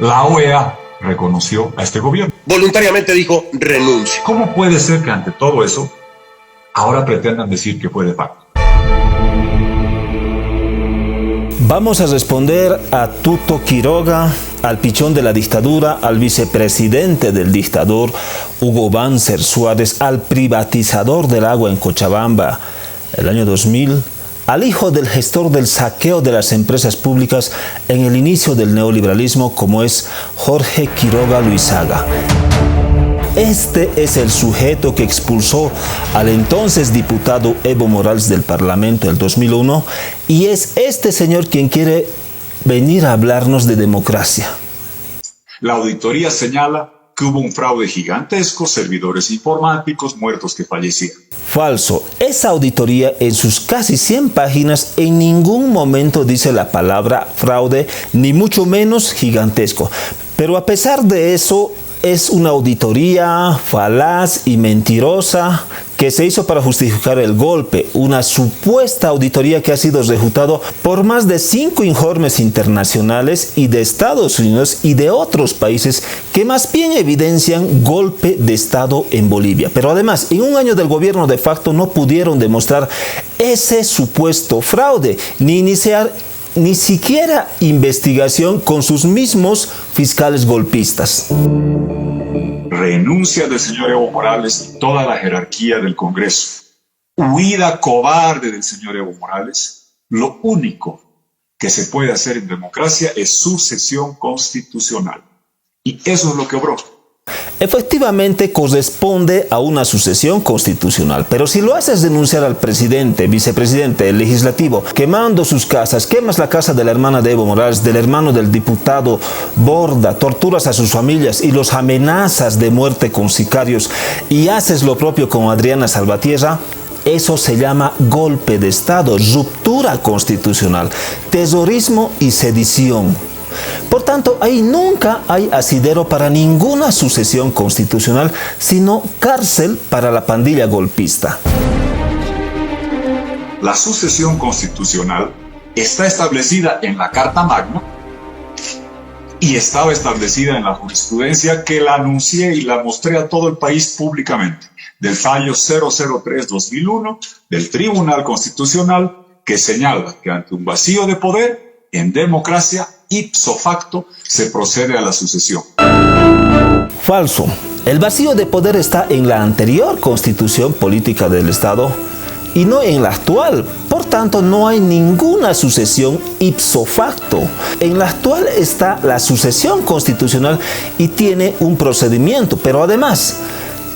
La OEA reconoció a este gobierno. Voluntariamente dijo renuncio. ¿Cómo puede ser que ante todo eso ahora pretendan decir que fue de facto? Vamos a responder a Tuto Quiroga, al pichón de la dictadura, al vicepresidente del dictador Hugo Banzer Suárez, al privatizador del agua en Cochabamba el año 2000, al hijo del gestor del saqueo de las empresas públicas en el inicio del neoliberalismo, como es Jorge Quiroga Luisaga. Este es el sujeto que expulsó al entonces diputado Evo Morales del Parlamento en el 2001 y es este señor quien quiere venir a hablarnos de democracia. La auditoría señala que hubo un fraude gigantesco, servidores informáticos, muertos que fallecieron. Falso. Esa auditoría en sus casi 100 páginas en ningún momento dice la palabra fraude, ni mucho menos gigantesco. Pero a pesar de eso, es una auditoría falaz y mentirosa que se hizo para justificar el golpe, una supuesta auditoría que ha sido refutado por más de 5 informes internacionales y de Estados Unidos y de otros países que más bien evidencian golpe de Estado en Bolivia. Pero además, en un año del gobierno de facto no pudieron demostrar ese supuesto fraude, ni iniciar ni siquiera investigación con sus mismos fiscales golpistas. Renuncia del señor Evo Morales y toda la jerarquía del Congreso. Huida cobarde del señor Evo Morales. Lo único que se puede hacer en democracia es sucesión constitucional. Y eso es lo que obró. Efectivamente corresponde a una sucesión constitucional, pero si lo haces denunciar al presidente, vicepresidente, el legislativo, quemando sus casas, quemas la casa de la hermana de Evo Morales, del hermano del diputado Borda, torturas a sus familias y los amenazas de muerte con sicarios y haces lo propio con Adriana Salvatierra, eso se llama golpe de Estado, ruptura constitucional, terrorismo y sedición. Por tanto, ahí nunca hay asidero para ninguna sucesión constitucional, sino cárcel para la pandilla golpista. La sucesión constitucional está establecida en la Carta Magna y estaba establecida en la jurisprudencia que la anuncié y la mostré a todo el país públicamente, del fallo 003-2001 del Tribunal Constitucional, que señala que ante un vacío de poder, en democracia, ipso facto, se procede a la sucesión. Falso. El vacío de poder está en la anterior Constitución Política del Estado y no en la actual. Por tanto, no hay ninguna sucesión ipso facto. En la actual está la sucesión constitucional y tiene un procedimiento, pero además,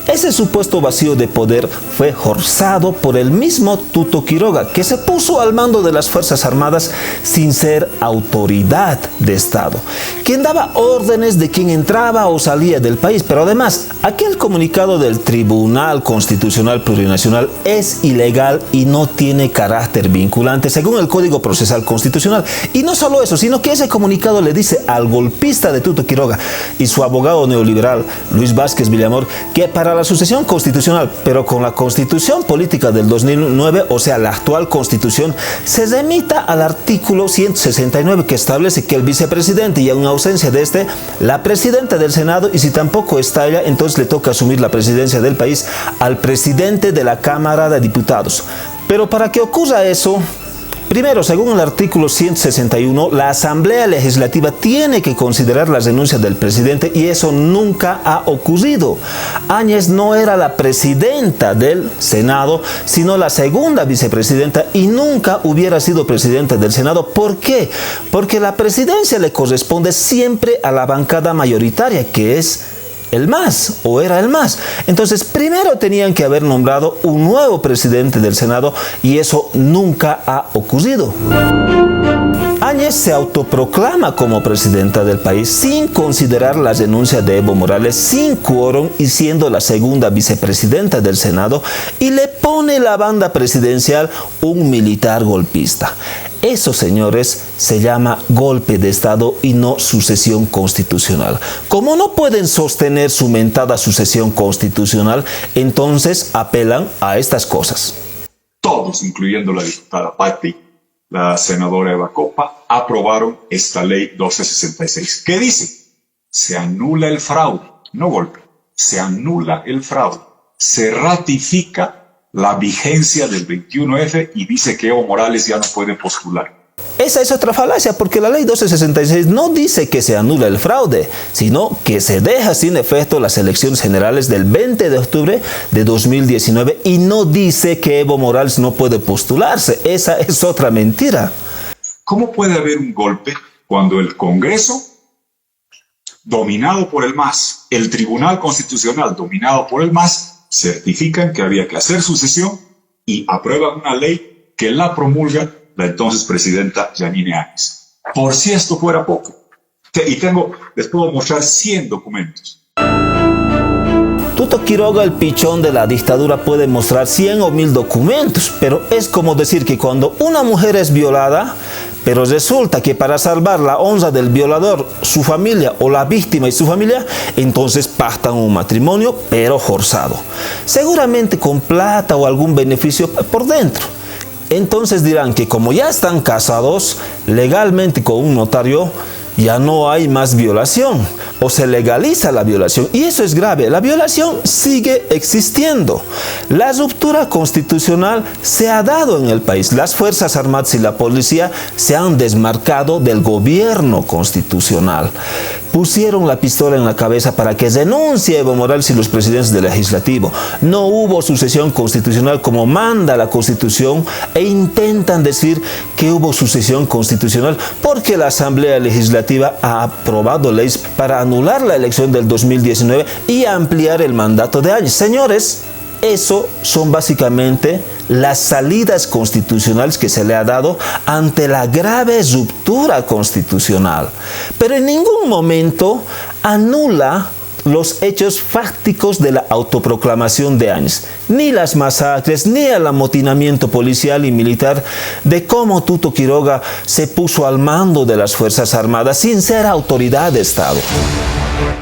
ese supuesto vacío de poder fue forzado por el mismo Tuto Quiroga, que se puso al mando de las Fuerzas Armadas sin ser autoridad de Estado, quien daba órdenes de quién entraba o salía del país. Pero además, aquel comunicado del Tribunal Constitucional Plurinacional es ilegal y no tiene carácter vinculante según el Código Procesal Constitucional. Y no solo eso, sino que ese comunicado le dice al golpista de Tuto Quiroga y su abogado neoliberal, Luis Vázquez Villamor, que para la sucesión constitucional, pero con la Constitución Política del 2009, o sea, la actual Constitución, se remita al artículo 169 que establece que el vicepresidente y en ausencia de este, la presidenta del Senado, y si tampoco está ella, entonces le toca asumir la presidencia del país al presidente de la Cámara de Diputados. Pero para que ocurra eso, primero, según el artículo 161, la Asamblea Legislativa tiene que considerar la renuncia del presidente y eso nunca ha ocurrido. Áñez no era la presidenta del Senado, sino la segunda vicepresidenta y nunca hubiera sido presidenta del Senado. ¿Por qué? Porque la presidencia le corresponde siempre a la bancada mayoritaria, que es el MAS, o era el MAS. Entonces, primero tenían que haber nombrado un nuevo presidente del Senado y eso nunca ha ocurrido. Áñez se autoproclama como presidenta del país sin considerar la renuncia de Evo Morales, sin quórum y siendo la segunda vicepresidenta del Senado, y le pone la banda presidencial un militar golpista. Eso, señores, se llama golpe de Estado y no sucesión constitucional. Como no pueden sostener su mentada sucesión constitucional, entonces apelan a estas cosas. Todos, incluyendo la diputada Patti, la senadora Eva Copa, aprobaron esta ley 1266, que dice se anula el fraude, no golpe, se anula el fraude, se ratifica la vigencia del 21F y dice que Evo Morales ya no puede postular. Esa es otra falacia, porque la ley 1266 no dice que se anula el fraude, sino que se deja sin efecto las elecciones generales del 20 de octubre de 2019 y no dice que Evo Morales no puede postularse. Esa es otra mentira. ¿Cómo puede haber un golpe cuando el Congreso, dominado por el MAS, el Tribunal Constitucional, dominado por el MAS, certifican que había que hacer sucesión y aprueban una ley que la promulga la entonces presidenta Yanine Áñez? Por si esto fuera poco, les puedo mostrar 100 documentos. Tuto Quiroga, el pichón de la dictadura, puede mostrar 100 o 1000 documentos, pero es como decir que cuando una mujer es violada, pero resulta que para salvar la honra del violador, su familia o la víctima y su familia, entonces pactan un matrimonio, pero forzado, seguramente con plata o algún beneficio por dentro. Entonces dirán que como ya están casados legalmente con un notario, ya no hay más violación o se legaliza la violación, y eso es grave. La violación sigue existiendo. La ruptura constitucional se ha dado en el país. Las Fuerzas Armadas y la policía se han desmarcado del gobierno constitucional. Pusieron la pistola en la cabeza para que renuncie Evo Morales y los presidentes del legislativo. No hubo sucesión constitucional como manda la Constitución e intentan decir que hubo sucesión constitucional porque la Asamblea Legislativa ha aprobado leyes para anular la elección del 2019 y ampliar el mandato de Áñez. Señores, eso son básicamente las salidas constitucionales que se le ha dado ante la grave ruptura constitucional. Pero en ningún momento anula los hechos fácticos de la autoproclamación de Áñez, ni las masacres, ni el amotinamiento policial y militar de cómo Tuto Quiroga se puso al mando de las Fuerzas Armadas sin ser autoridad de Estado.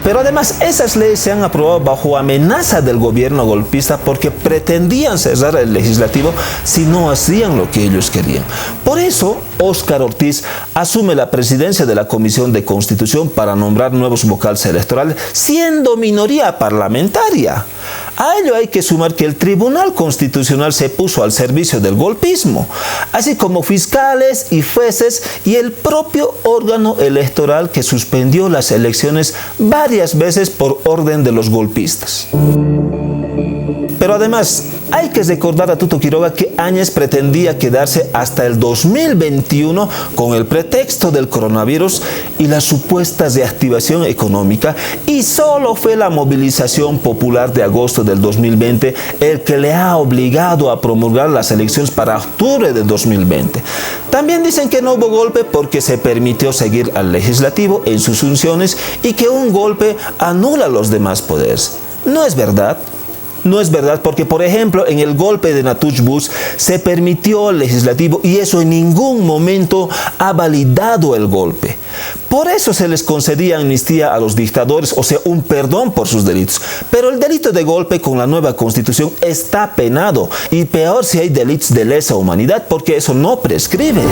Pero además esas leyes se han aprobado bajo amenaza del gobierno golpista porque pretendían cerrar el legislativo si no hacían lo que ellos querían. Por eso, Óscar Ortiz asume la presidencia de la Comisión de Constitución para nombrar nuevos vocales electorales, siendo minoría parlamentaria. A ello hay que sumar que el Tribunal Constitucional se puso al servicio del golpismo, así como fiscales y jueces y el propio órgano electoral que suspendió las elecciones varias veces por orden de los golpistas. Pero además, hay que recordar a Tuto Quiroga que Áñez pretendía quedarse hasta el 2021 con el pretexto del coronavirus y la supuesta reactivación económica, y solo fue la movilización popular de agosto del 2020 el que le ha obligado a promulgar las elecciones para octubre del 2020. También dicen que no hubo golpe porque se permitió seguir al legislativo en sus funciones y que un golpe anula los demás poderes. No es verdad. No es verdad porque, por ejemplo, en el golpe de Natush Bus se permitió al legislativo y eso en ningún momento ha validado el golpe. Por eso se les concedía amnistía a los dictadores, o sea, un perdón por sus delitos. Pero el delito de golpe con la nueva Constitución está penado, y peor si hay delitos de lesa humanidad, porque eso no prescribe.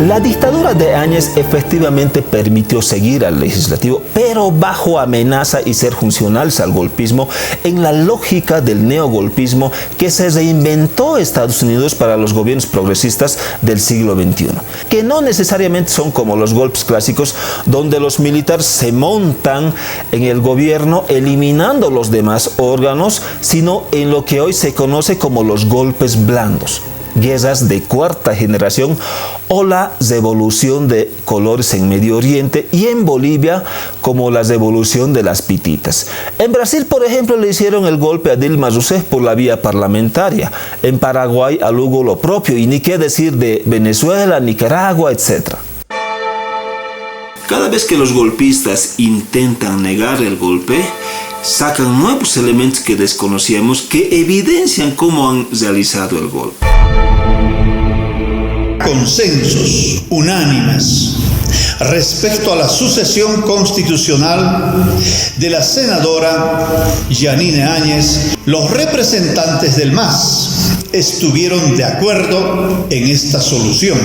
La dictadura de Áñez efectivamente permitió seguir al legislativo, pero bajo amenaza y ser funcionales al golpismo en la lógica del neogolpismo que se reinventó Estados Unidos para los gobiernos progresistas del siglo XXI, que no necesariamente son como los golpes clásicos donde los militares se montan en el gobierno eliminando los demás órganos, sino en lo que hoy se conoce como los golpes blandos, guerras de cuarta generación o la revolución de colores en Medio Oriente, y en Bolivia como la revolución de las pititas. En Brasil, por ejemplo, le hicieron el golpe a Dilma Rousseff por la vía parlamentaria. En Paraguay a Lugo lo propio, y ni qué decir de Venezuela, Nicaragua, etc. Cada vez que los golpistas intentan negar el golpe, sacan nuevos elementos que desconocíamos que evidencian cómo han realizado el golpe. Consensos unánimes respecto a la sucesión constitucional de la senadora Yanine Áñez, los representantes del MAS estuvieron de acuerdo en esta solución.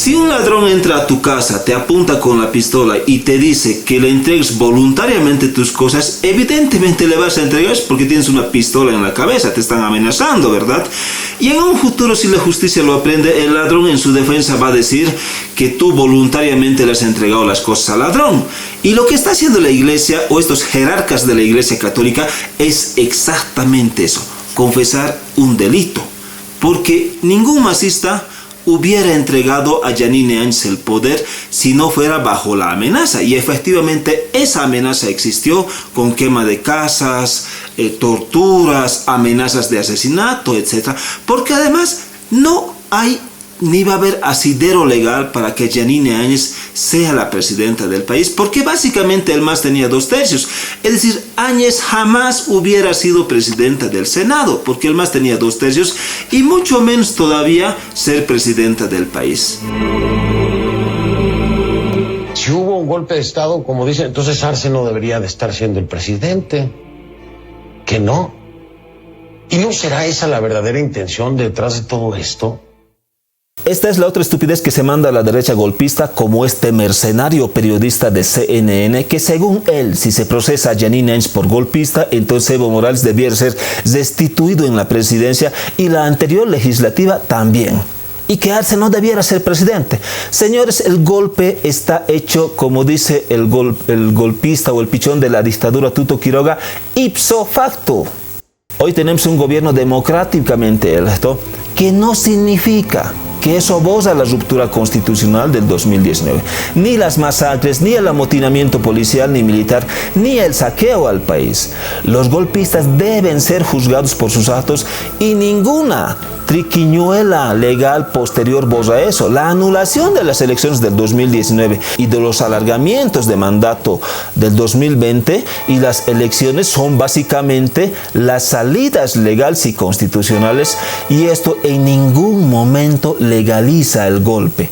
Si un ladrón entra a tu casa, te apunta con la pistola y te dice que le entregues voluntariamente tus cosas, evidentemente le vas a entregar porque tienes una pistola en la cabeza, te están amenazando, ¿verdad? Y en un futuro, si la justicia lo aprende, el ladrón en su defensa va a decir que tú voluntariamente le has entregado las cosas al ladrón. Y lo que está haciendo la iglesia o estos jerarcas de la iglesia católica es exactamente eso, confesar un delito. Porque ningún masista hubiera entregado a Yanine Áñez el poder si no fuera bajo la amenaza. Y efectivamente esa amenaza existió con quema de casas, torturas, amenazas de asesinato, etc. Porque además no hay ni va a haber asidero legal para que Yanine Áñez sea la presidenta del país, porque básicamente el MAS tenía 2/3. Es decir, Áñez jamás hubiera sido presidenta del Senado, porque el MAS tenía 2/3 y mucho menos todavía ser presidenta del país. Si hubo un golpe de Estado, como dicen, entonces Arce no debería de estar siendo el presidente. ¿Que no? ¿Y no será esa la verdadera intención detrás de todo esto? Esta es la otra estupidez que se manda a la derecha golpista, como este mercenario periodista de CNN, que según él, si se procesa a Yanine Áñez por golpista, entonces Evo Morales debiera ser destituido en la presidencia y la anterior legislativa también. Y que Arce no debiera ser presidente. Señores, el golpe está hecho, como dice el golpista o el pichón de la dictadura Tuto Quiroga, ipso facto. Hoy tenemos un gobierno democráticamente electo, que no significa que eso aboga la ruptura constitucional del 2019. Ni las masacres, ni el amotinamiento policial ni militar, ni el saqueo al país. Los golpistas deben ser juzgados por sus actos y ninguna triquiñuela legal posterior borra eso. La anulación de las elecciones del 2019 y de los alargamientos de mandato del 2020 y las elecciones son básicamente las salidas legales y constitucionales, y esto en ningún momento legaliza el golpe.